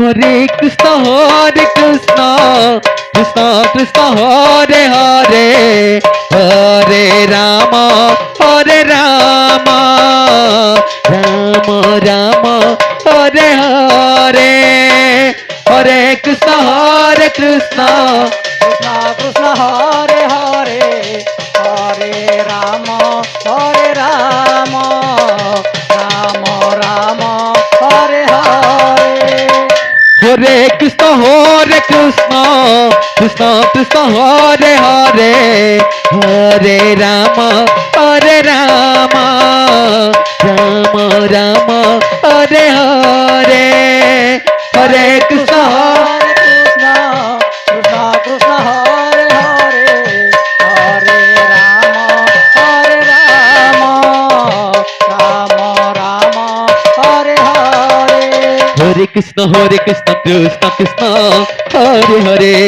Hare Krishna Krishna Krishna Hare Hare Hare Rama Rama Rama Hare Hare Hare Krishna Krishna Krishna Hare Hare Hare Rama Rama Rama Hare Hare Hare Krishna Krishna Krishna Hare Hare Hare Rama Rama Rama Hare Hare Hare Krishna Krishna Krishna Hare Hare Hare Rama Rama Hare Hare Hare Krishna Krishna Krishna Hare Hare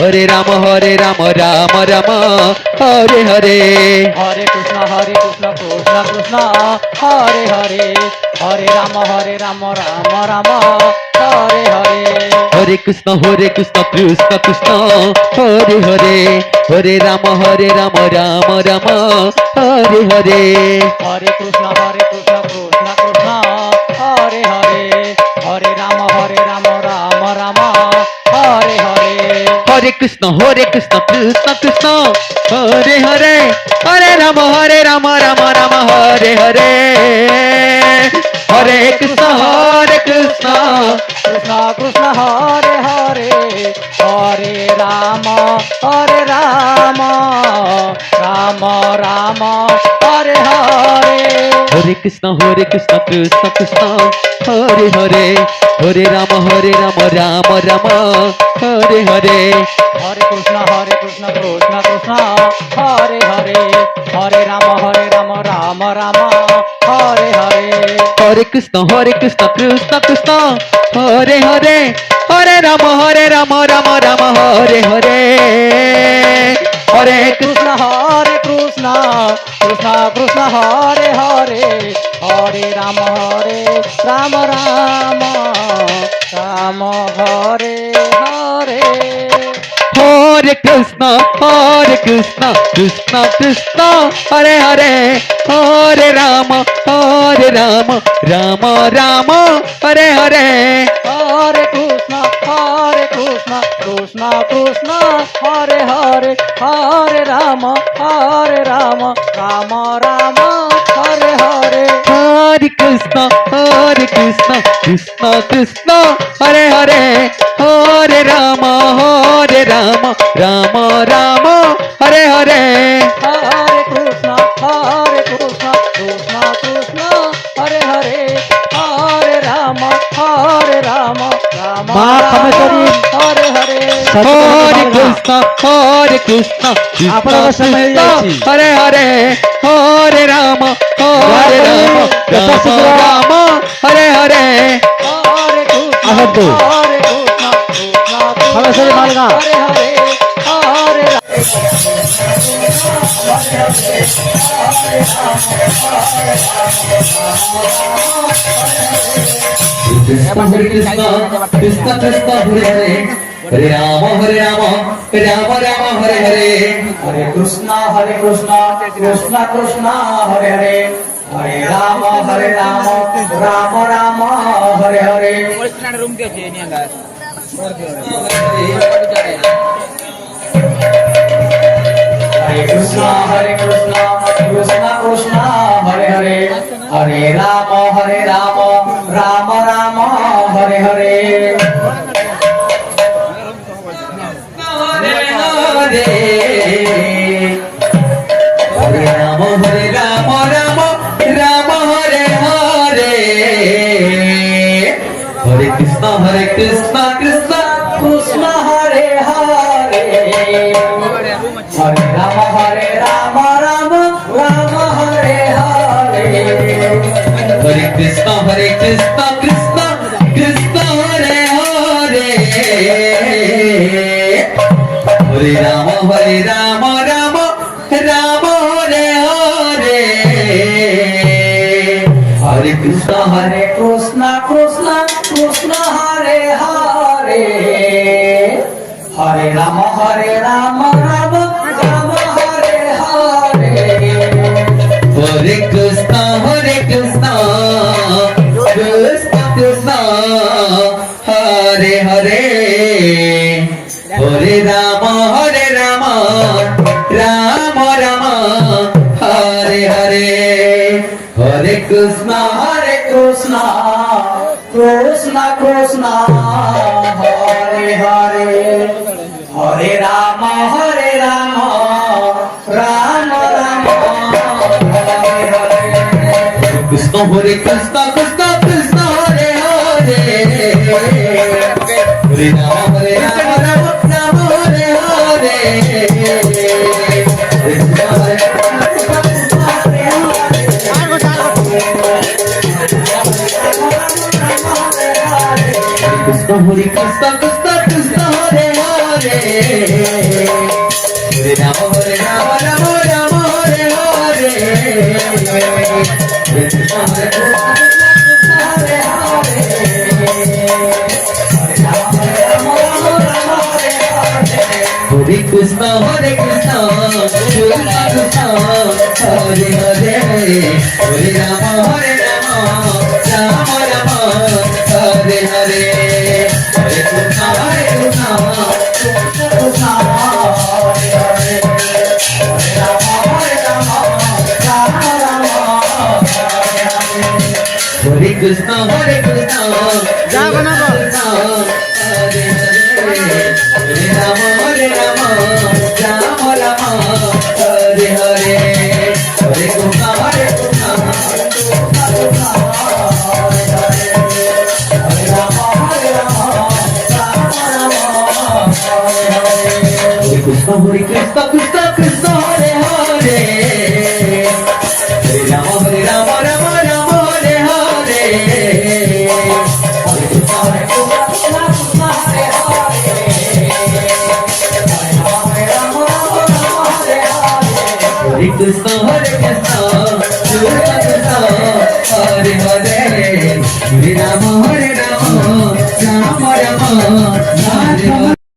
Hare Rama Rama Hare Hare Hare Krishna Krishna Krishna Hare Hare Hare Rama Rama Hare Hare Hare Krishna Krishna Krishna Hare Hare Hare Rama Rama Hare Hare Hare Krishna Krishna Krishna Hare Hare Hare Rama Rama Hare Hare Hare Krishna Krishna Krishna Hare Hare Hare Rama Rama Hare Hare Hare Krishna Krishna Krishna Hare Hare Hare Rama Rama Hare Hare Hare Krishna Krishna Krishna Hare Hare Hare Rama Rama Hare Hare Hare Krishna Krishna Hare Hare Hare Rama Rama Hare Hare Hare Krishna Krishna Krishna Hare Hare Hare Rama Rama Hare Hare Hare Krishna Krishna Hare Hare Hare Rama Rama Hare Hare Hare Krishna Krishna Krishna Hare Hare Hare Rama Rama Hare Hare Hare Krishna Krishna Hare Hare Hare Rama Rama Hare Hare Hare Krishna Krishna Krishna Hare Hare Hare Rama Rama Hare Hare Hare Krishna Krishna Hare Hare Hare Rama Ma Kameshwari Hare Hare Hare Krishna Krishna Hare Hare Hare Rama Rama Hare Hare Hare Krishna Kameshwari Malga Hare Hare Hare Hare Krishna Krishna Hare Hare Hare Rama Rama Hare Hare Hare Krishna Krishna Hare Hare Hare Rama Rama Hare Hare room के છે એની અંદર Hare Krishna Krishna Hare Hare Hare Rama Rama Hare Hare Hare Rama Rama Hare Hare Hare Krishna Krishna Hare Hare Hare Rama Rama Hare Hare Hare Krishna Krishna Hare Hare Hare Rama Rama Hare Hare Hare Krishna Krishna Hare Hare Ram Ram Ram Ram Hare Hare Hare Krishna Krishna Krishna Hare Hare Hare Rama Rama Rama Hare Hare Hare Krishna Krishna Krishna Krishna Hare Hare Hare Rama Rama Rama Hare Hare Krishna Hare Krishna Krishna Krishna Hare Hare Hare Rama Rama Rama Hare Hare Krishna Hare Krishna Hare Krishna Krishna Krishna Hare Hare Hare Rama Rama Rama Hare Hare Krishna Hare Hare Krishna Hare Krishna Krishna Krishna Hare Hare Hare Rama Rama Rama Hare Hare Hare Krishna Krishna Krishna Hare Hare Hare Rama Rama Rama Rama Hare Hare Hare Krishna Hare Krishna जा बना को। Hare Hare Hare Rama Rama Rama Rama Hare Hare Hare Krishna Hare Krishna Hare Krishna Hare Krishna Krishna Krishna Hare Hare Hare Rama Rama Rama Hare Hare Hare Krishna Hare Hare Krishna Hare